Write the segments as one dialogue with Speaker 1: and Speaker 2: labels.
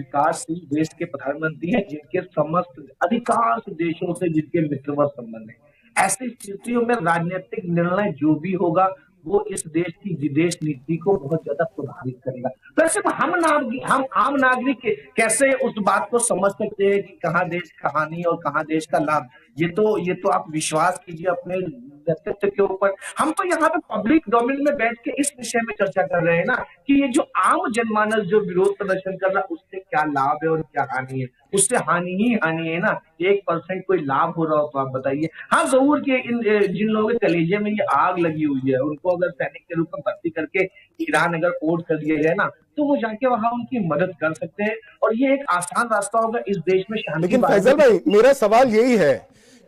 Speaker 1: विकासशील देश के प्रधानमंत्री हैं, जिनके समस्त अधिकांश देशों से जिनके मित्रवत संबंध है। ऐसी स्थितियों में राजनीतिक निर्णय जो भी होगा वो इस देश की विदेश नीति को बहुत ज्यादा प्रभावित करेगा। तो ऐसे में हम आम नागरिक कैसे उस बात को समझ सकते हैं कि कहाँ देश का हानि और कहाँ देश का लाभ? ये तो आप विश्वास कीजिए अपने व्यक्तित्व के ऊपर। हम तो यहाँ पे पब्लिक डोमेन में बैठ के इस विषय में चर्चा कर रहे हैं ना कि ये जो आम जनमानस जो विरोध प्रदर्शन कर रहा है उससे क्या लाभ है और क्या हानि है। उससे हानि ही हानि है ना। 1% कोई लाभ हो रहा हो तो आप बताइए। हाँ जरूर कि जिन लोगों के कलेजे में ये आग लगी हुई है उनको अगर सैनिक के रूप में भर्ती करके ईरान अगर कोर्ट कर दिया जाए ना तो वो जाके वहां उनकी मदद कर सकते हैं और ये एक आसान रास्ता होगा इस देश में शांति।
Speaker 2: लेकिन फैजल भाई, मेरा सवाल यही है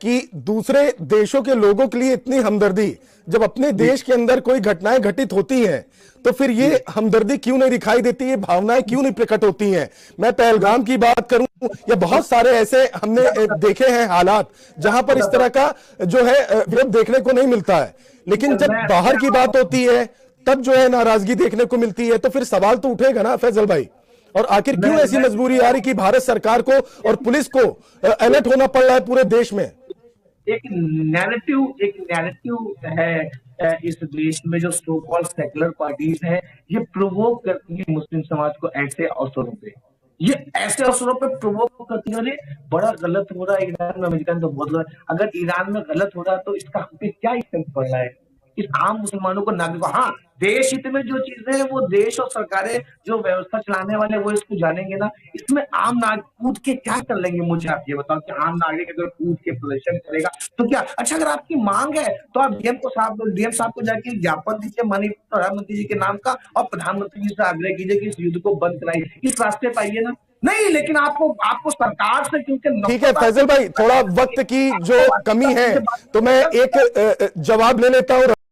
Speaker 2: कि दूसरे देशों के लोगों के लिए इतनी हमदर्दी, जब अपने देश के अंदर कोई घटनाएं घटित होती हैं तो फिर ये हमदर्दी क्यों नहीं दिखाई देती, ये भावनाएं क्यों नहीं प्रकट होती हैं? मैं पहलगाम की बात करूं या बहुत सारे ऐसे हमने देखे हैं हालात जहां पर इस तरह का जो है विरोध देखने को नहीं मिलता है, लेकिन जब बाहर की बात होती है तब जो है नाराजगी देखने को मिलती है। तो फिर सवाल तो उठेगा ना फैजल भाई, और आखिर क्यों ऐसी मजबूरी आ रही कि भारत सरकार को और पुलिस को अलर्ट होना पड़ रहा है पूरे देश में?
Speaker 1: एक नैरेटिव है इस देश में जो सो कॉल्ड सेकुलर पार्टीज है, ये प्रोवोक करती है मुस्लिम समाज को ऐसे अवसरों पे। ये ऐसे अवसरों पे प्रोवोक करती है। अरे बड़ा गलत हो रहा है ईरान में, अमेरिका ने तो बहुत गलत। अगर ईरान में गलत हो रहा है तो इसका हम पे क्या इफेक्ट पड़ रहा है इस आम मुसलमानों को, नागरिकों? हाँ, देश हित में जो चीजें हैं वो देश और सरकारें जो व्यवस्था चलाने वाले वो इसको जानेंगे ना। इसमें आम नागरिक कूद के क्या कर लेंगे? मुझे आप ये बताओ कि आम नागरिक अगर कूद के प्रदर्शन करेगा तो क्या? अच्छा, अगर आपकी मांग है तो आप डीएम साहब को जाके ज्ञापन दीजिए माननीय प्रधानमंत्री जी के नाम का और प्रधानमंत्री जी से आग्रह कीजिए कि इस युद्ध को बंद कराइए। इस रास्ते पे आइए ना। नहीं, लेकिन आपको आपको सरकार से क्योंकि
Speaker 2: ठीक है फैजल भाई, थोड़ा वक्त की जो कमी है तो मैं एक जवाब ले लेता हूं।